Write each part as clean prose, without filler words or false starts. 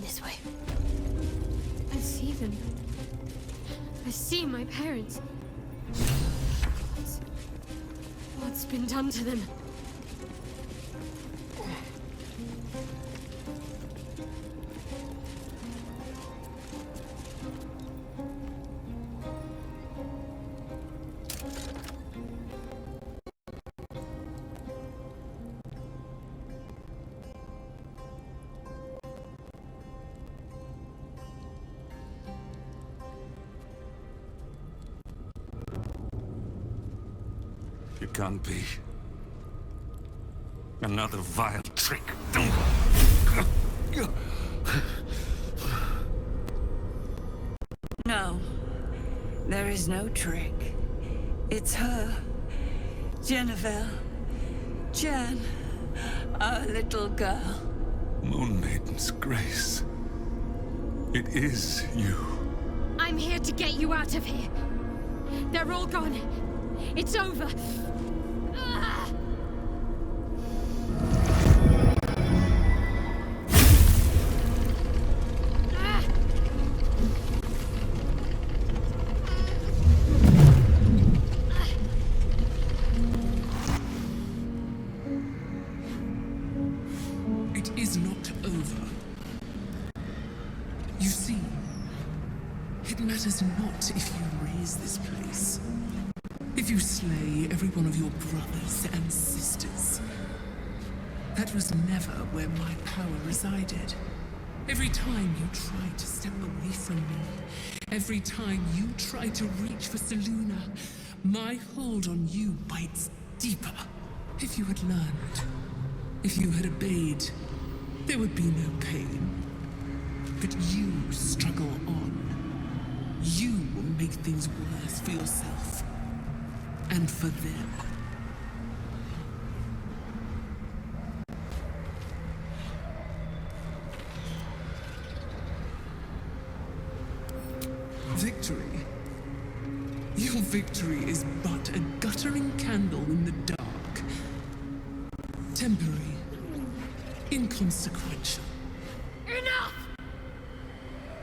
this way. I see them. I see my parents. What's been done to them? It can't be. Another vile trick. No. There is no trick. It's her. Jennifer. Jan. Our little girl. Moon Maiden's grace. It is you. I'm here to get you out of here. They're all gone. It's over. Ah! It is not over. You see, it matters not if you raise this place. If you slay every one of your brothers and sisters. That was never where my power resided. Every time you try to step away from me, every time you try to reach for Selûne, my hold on you bites deeper. If you had learned, if you had obeyed, there would be no pain. But you struggle on. You will make things worse for yourself. And for them. Victory. Your victory is but a guttering candle in the dark. Temporary. Inconsequential. Enough!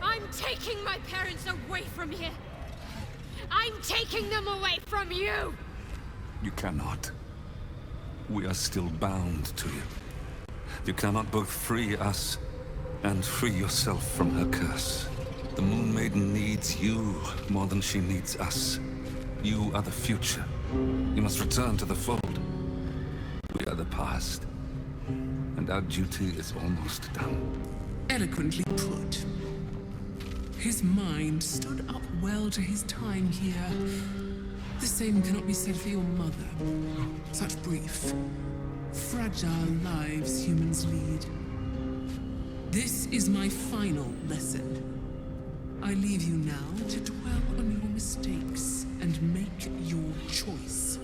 I'm taking my parents away from here. I'm taking them away from you! You cannot. We are still bound to you. You cannot both free us and free yourself from her curse. The Moon Maiden needs you more than she needs us. You are the future. You must return to the fold. We are the past. And our duty is almost done. Eloquently put. His mind stood up well to his time here. The same cannot be said for your mother. Such brief, fragile lives humans lead. This is my final lesson. I leave you now to dwell on your mistakes and make your choice.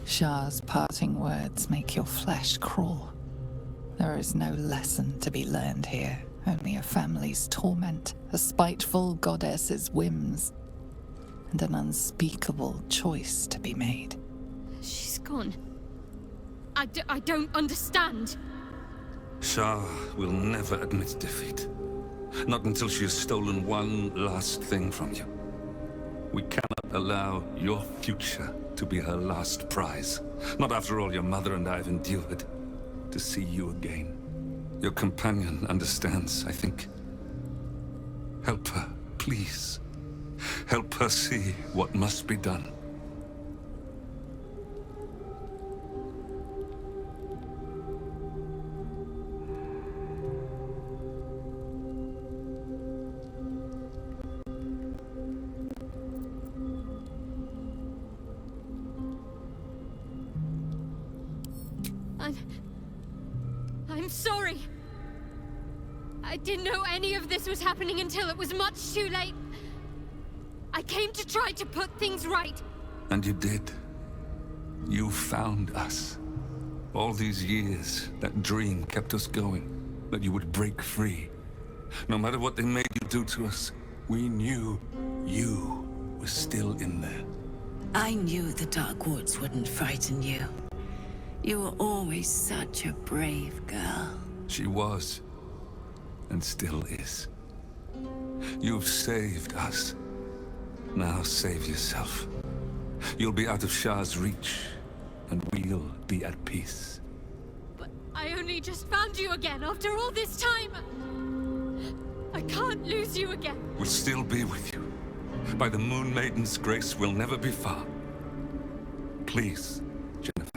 Shah's parting words make your flesh crawl. There is no lesson to be learned here, only a family's torment, a spiteful goddess's whims, and an unspeakable choice to be made. She's gone. I don't understand. Shah will never admit defeat. Not until she has stolen one last thing from you. We cannot allow your future to be her last prize. Not after all your mother and I have endured. To see you again. Your companion understands, I think. Help her, please. Help her see what must be done. I'm sorry. I didn't know any of this was happening until it was much too late. I came to try to put things right. And you did. You found us. All these years, that dream kept us going. That you would break free. No matter what they made you do to us, we knew you were still in there. I knew the Dark Woods wouldn't frighten you. You were always such a brave girl. She was, and still is. You've saved us. Now save yourself. You'll be out of Shah's reach, and we'll be at peace. But I only just found you again after all this time. I can't lose you again. We'll still be with you. By the Moon Maiden's grace, we'll never be far. Please, Jennifer.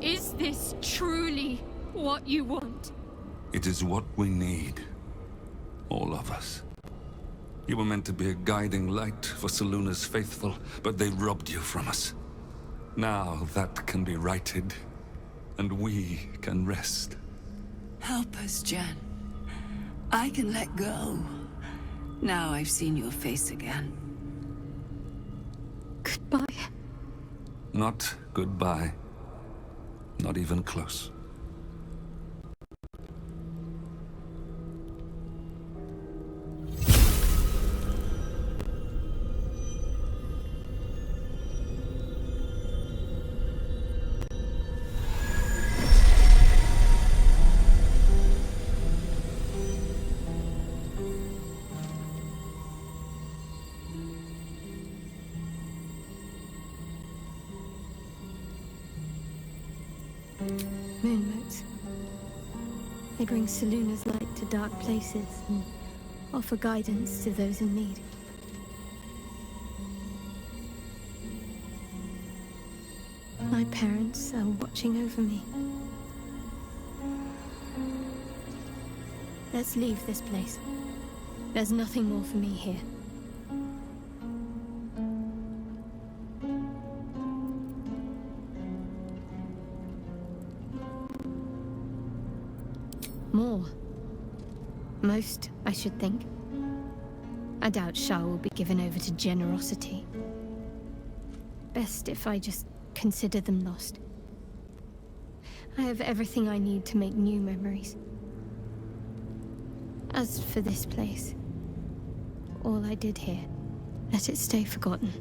Is this truly what you want? It is what we need. All of us. You were meant to be a guiding light for Selûne's faithful, but they robbed you from us. Now that can be righted, and we can rest. Help us, Jen. I can let go. Now I've seen your face again. Goodbye. Not goodbye. Not even close. Moonmotes. They bring Selûne's light to dark places and offer guidance to those in need. My parents are watching over me. Let's leave this place. There's nothing more for me here. More. Most, I should think. I doubt Shah will be given over to generosity. Best if I just consider them lost. I have everything I need to make new memories. As for this place, all I did here, let it stay forgotten.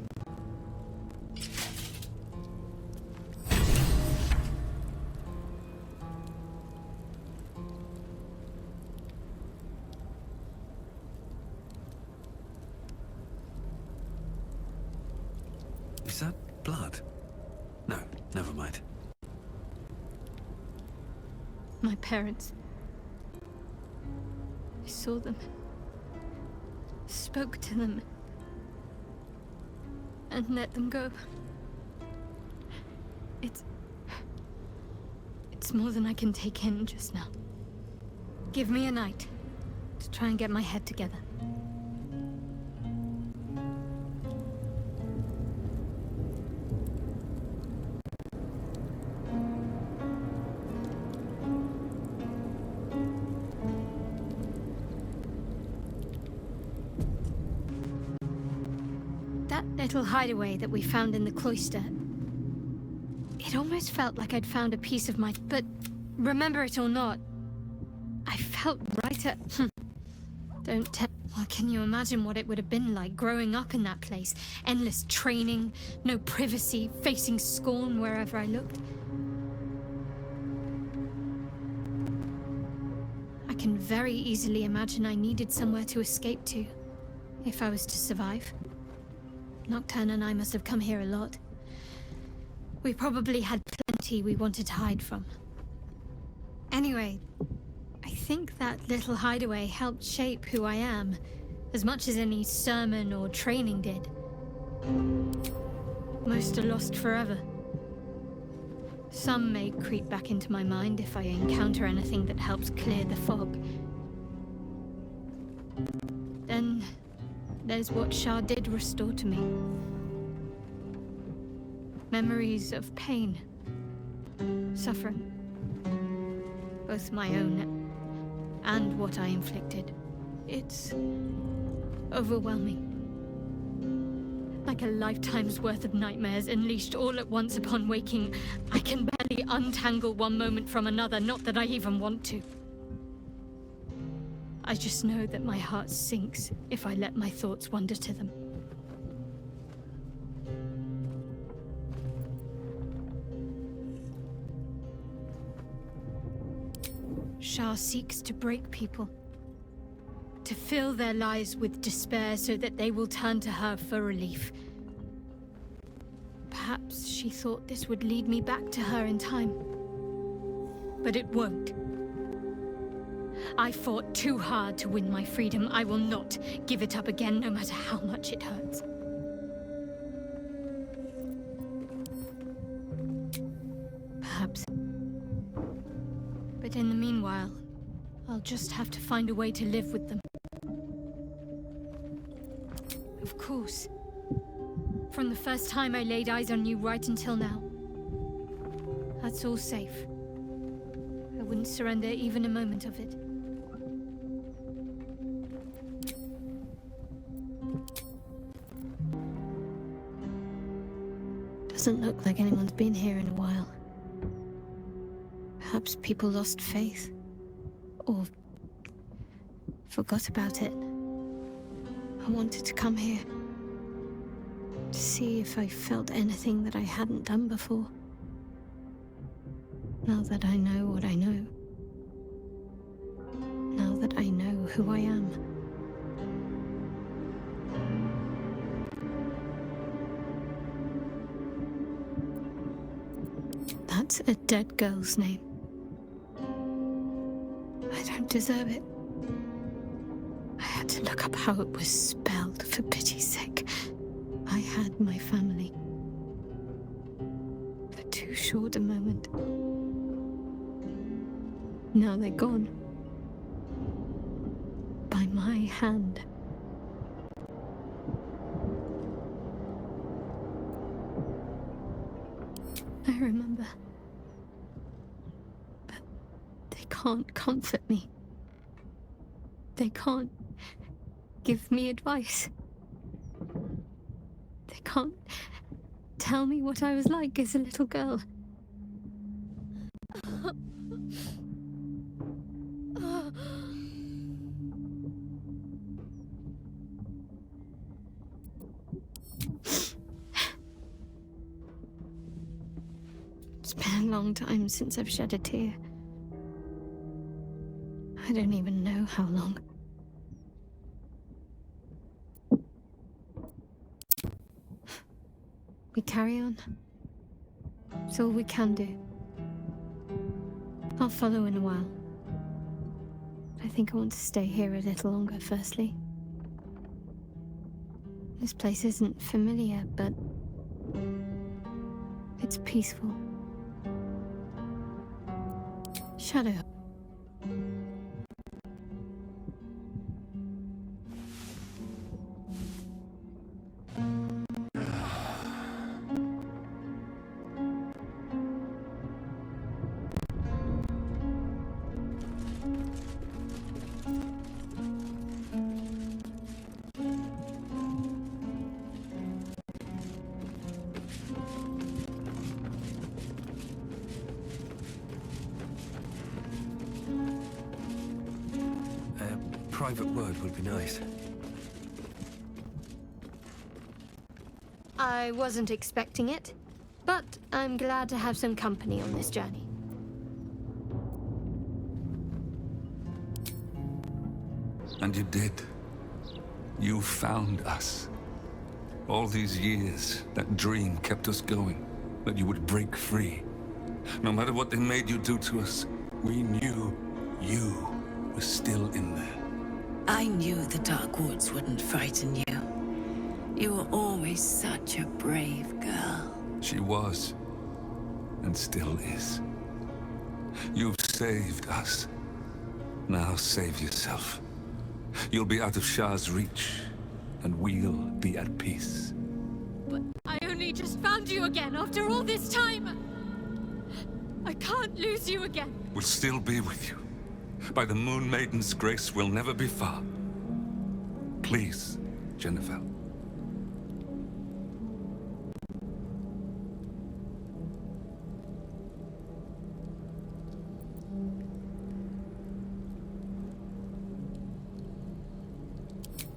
Is that blood? No, never mind. My parents. I saw them. Spoke to them. And let them go. It's more than I can take in just now. Give me a night to try and get my head together. That little hideaway that we found in the cloister. It almost felt like I'd found a piece of my... But remember it or not, I felt right at... Don't tell... Well, can you imagine what it would have been like growing up in that place? Endless training, no privacy, facing scorn wherever I looked. I can very easily imagine I needed somewhere to escape to, if I was to survive. Nocturne and I must have come here a lot. We probably had plenty we wanted to hide from. Anyway, I think that little hideaway helped shape who I am, as much as any sermon or training did. Most are lost forever. Some may creep back into my mind if I encounter anything that helps clear the fog. Then there's what Shah did restore to me. Memories of pain, suffering, both my own and what I inflicted. It's overwhelming. Like a lifetime's worth of nightmares unleashed all at once upon waking. I can barely untangle one moment from another, not that I even want to. I just know that my heart sinks if I let my thoughts wander to them. Shah seeks to break people, to fill their lives with despair so that they will turn to her for relief. Perhaps she thought this would lead me back to her in time. But it won't. I fought too hard to win my freedom. I will not give it up again, no matter how much it hurts. Perhaps. But in the meanwhile, I'll just have to find a way to live with them. Of course. From the first time I laid eyes on you right until now. That's all safe. I wouldn't surrender even a moment of it. Doesn't look like anyone's been here in a while. Perhaps people lost faith. Or forgot about it. I wanted to come here. To see if I felt anything that I hadn't done before. Now that I know what I know. Now that I know who I am. That's a dead girl's name. I don't deserve it. I had to look up how it was spelled, for pity's sake. I had my family. For too short a moment. Now they're gone. By my hand. I remember. But they can't comfort me. They can't give me advice. They can't tell me what I was like as a little girl. It's been a long time since I've shed a tear. I don't even know how long. We carry on. It's all we can do. I'll follow in a while. I think I want to stay here a little longer, firstly. This place isn't familiar, but it's peaceful. Shadowheart. Private word would be nice. I wasn't expecting it, but I'm glad to have some company on this journey. And you did. You found us. All these years, that dream kept us going, that you would break free. No matter what they made you do to us, we knew you were still in there. I knew the Dark Woods wouldn't frighten you. You were always such a brave girl. She was, and still is. You've saved us. Now save yourself. You'll be out of Shah's reach, and we'll be at peace. But I only just found you again after all this time! I can't lose you again! We'll still be with you. By the Moon Maiden's grace, we'll never be far. Please, Jennifer.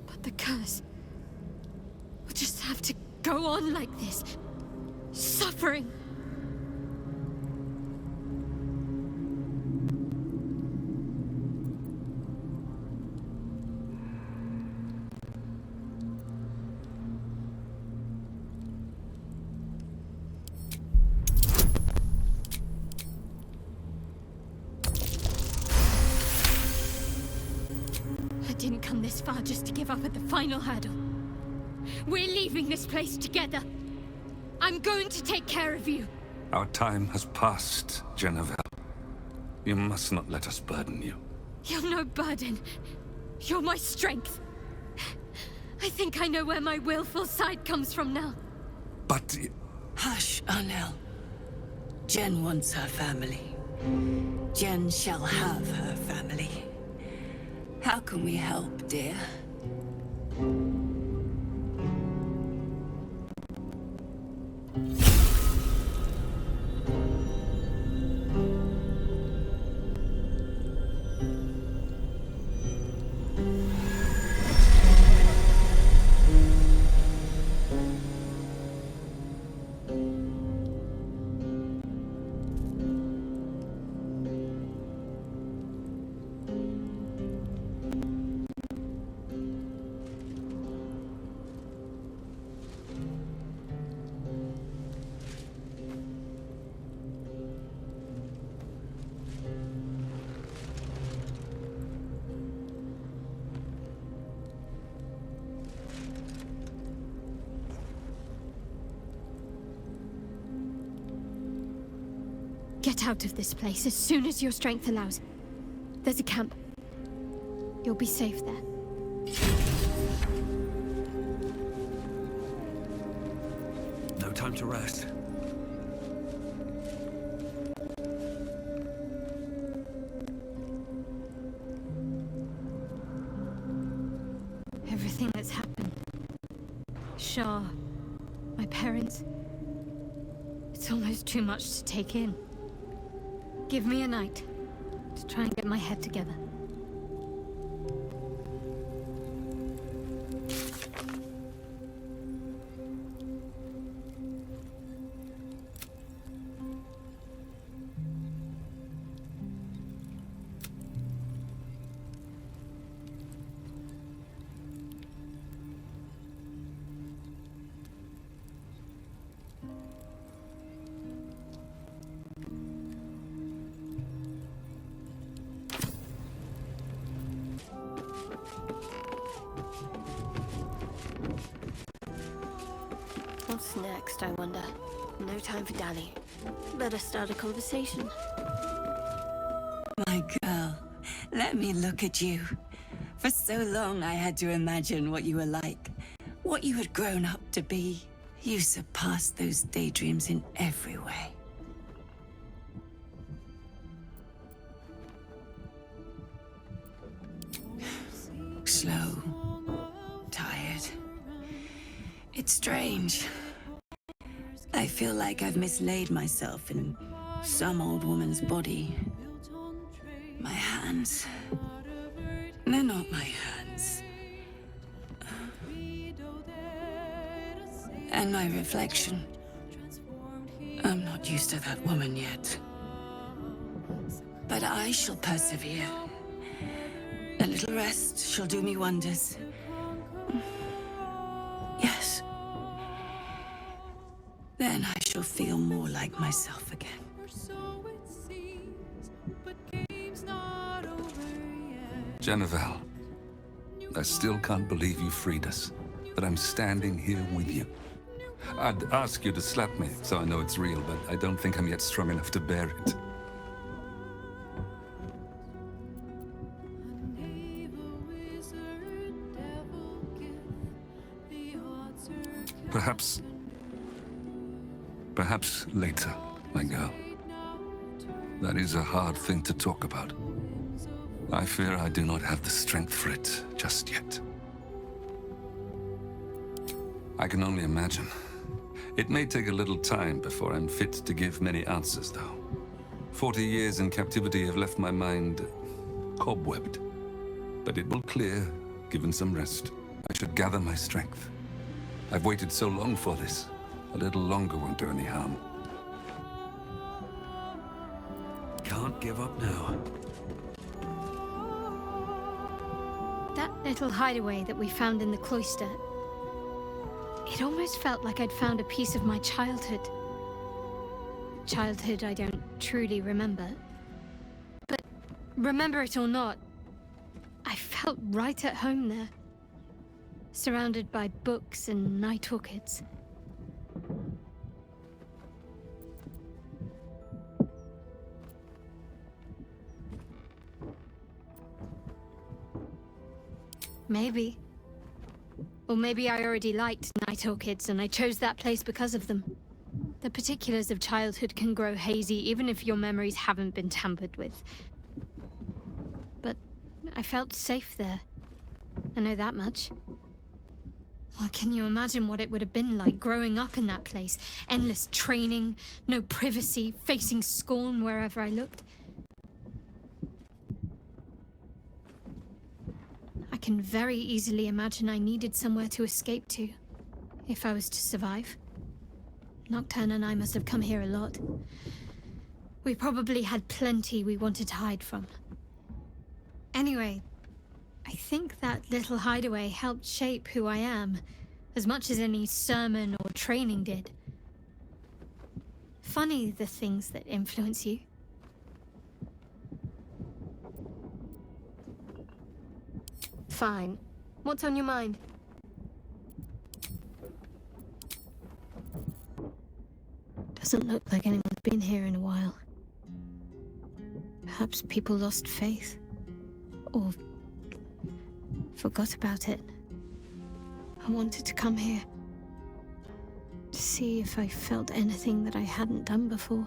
But the curse will just have to go on like this. Suffering. I didn't come this far just to give up at the final hurdle. We're leaving this place together. I'm going to take care of you. Our time has passed, Jennifer. You must not let us burden you. You're no burden. You're my strength. I think I know where my willful side comes from now. But... Hush, Arnell. Jen wants her family. Jen shall have her family. How can we help, dear? Get out of this place as soon as your strength allows. There's a camp. You'll be safe there. No time to rest. Everything that's happened. Shah, my parents. It's almost too much to take in. Give me a night to try and get my head together. What's next, I wonder? No time for dally. Better start a conversation. My girl, let me look at you. For so long I had to imagine what you were like, what you had grown up to be. You surpassed those daydreams in every way. Slow, tired. It's strange. I feel like I've mislaid myself in some old woman's body. My hands. They're not my hands. And my reflection. I'm not used to that woman yet. But I shall persevere. A little rest shall do me wonders. Yes. Then I shall feel more like myself again. Jennifer, I still can't believe you freed us. That I'm standing here with you. I'd ask you to slap me, so I know it's real, but I don't think I'm yet strong enough to bear it. Perhaps later, my girl. That is a hard thing to talk about. I fear I do not have the strength for it just yet. I can only imagine. It may take a little time before I'm fit to give many answers, though. 40 years in captivity have left my mind cobwebbed. But it will clear, given some rest. I should gather my strength. I've waited so long for this. A little longer won't do any harm. Can't give up now. That little hideaway that we found in the cloister. It almost felt like I'd found a piece of my childhood. Childhood I don't truly remember. But remember it or not, I felt right at home there. Surrounded by books and night orchids. Maybe. Or maybe I already liked night orchids and I chose that place because of them. The particulars of childhood can grow hazy even if your memories haven't been tampered with. But I felt safe there. I know that much. Well, can you imagine what it would have been like growing up in that place? Endless training, no privacy, facing scorn wherever I looked. I can very easily imagine I needed somewhere to escape to, if I was to survive. Nocturne and I must have come here a lot. We probably had plenty we wanted to hide from. Anyway, I think that little hideaway helped shape who I am, as much as any sermon or training did. Funny the things that influence you. Fine. What's on your mind? Doesn't look like anyone's been here in a while. Perhaps people lost faith. Or forgot about it. I wanted to come here. To see if I felt anything that I hadn't done before.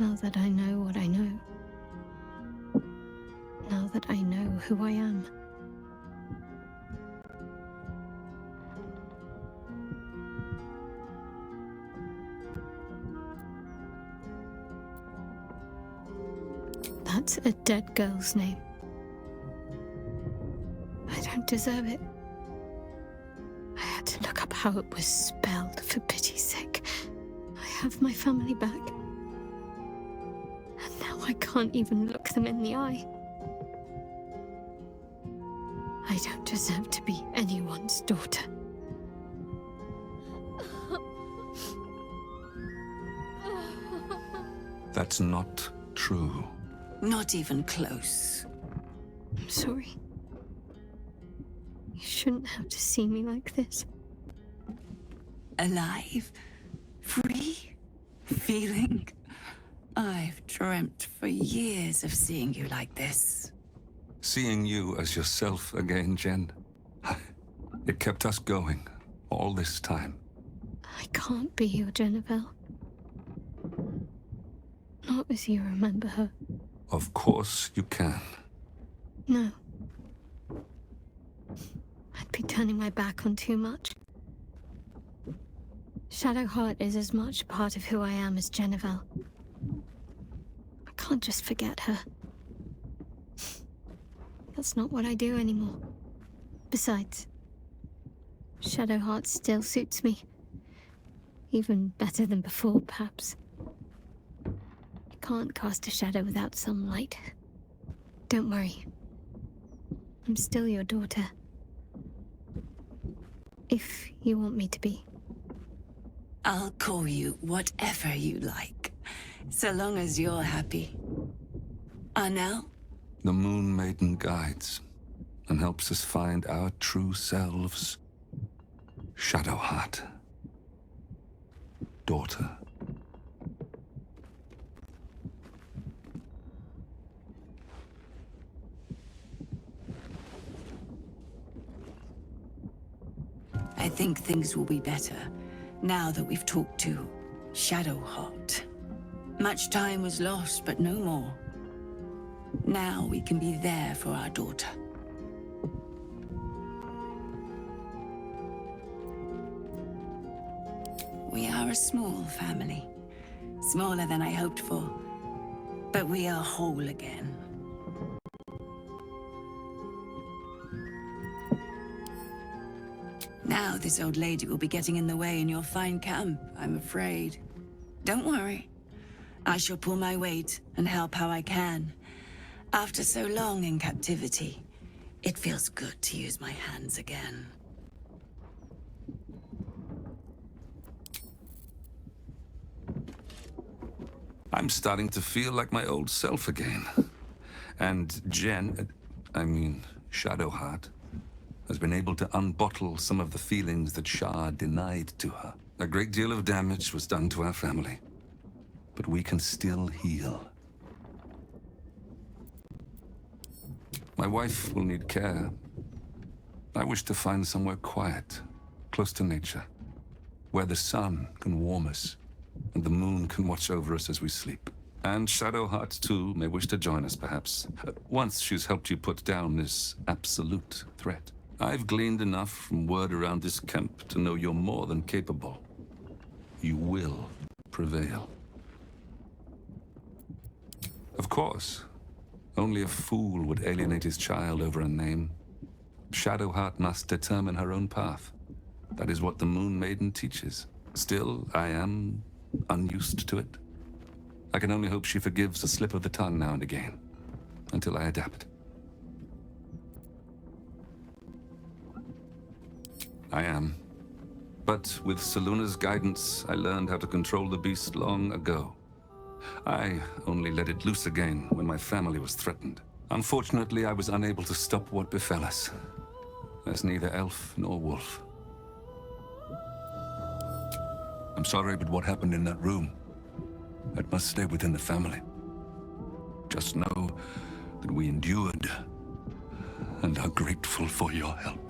Now that I know what I know. Now that I know who I am. That's a dead girl's name. I don't deserve it. I had to look up how it was spelled, for pity's sake. I have my family back. And now I can't even look them in the eye. I don't deserve to be anyone's daughter. That's not true. Not even close. I'm sorry. You shouldn't have to see me like this. Alive? Free? Feeling? I've dreamt for years of seeing you like this. Seeing you as yourself again, Jen. It kept us going all this time. I can't be your Jennifer. Not as you remember her. Of course you can. No. I'd be turning my back on too much. Shadowheart is as much a part of who I am as Jennifer. I can't just forget her. That's not what I do anymore. Besides, Shadowheart still suits me. Even better than before, perhaps. You can't cast a shadow without some light. Don't worry. I'm still your daughter. If you want me to be. I'll call you whatever you like, so long as you're happy. Arnell? The Moon Maiden guides and helps us find our true selves. Shadowheart. Daughter. I think things will be better now that we've talked to Shadowheart. Much time was lost, but no more. Now we can be there for our daughter. We are a small family. Smaller than I hoped for. But we are whole again. Now this old lady will be getting in the way in your fine camp, I'm afraid. Don't worry. I shall pull my weight and help how I can. After so long in captivity, it feels good to use my hands again. I'm starting to feel like my old self again. And Shadowheart, has been able to unbottle some of the feelings that Shah denied to her. A great deal of damage was done to our family, but we can still heal. My wife will need care. I wish to find somewhere quiet, close to nature, where the sun can warm us and the moon can watch over us as we sleep. And Shadowheart, too, may wish to join us, perhaps, once she's helped you put down this absolute threat. I've gleaned enough from word around this camp to know you're more than capable. You will prevail. Of course, only a fool would alienate his child over a name. Shadowheart must determine her own path. That is what the Moon Maiden teaches. Still, I am unused to it. I can only hope she forgives a slip of the tongue now and again, until I adapt. I am. But with Seluna's guidance, I learned how to control the beast long ago. I only let it loose again when my family was threatened. Unfortunately, I was unable to stop what befell us, as neither elf nor wolf. I'm sorry, but what happened in that room, that must stay within the family. Just know that we endured and are grateful for your help.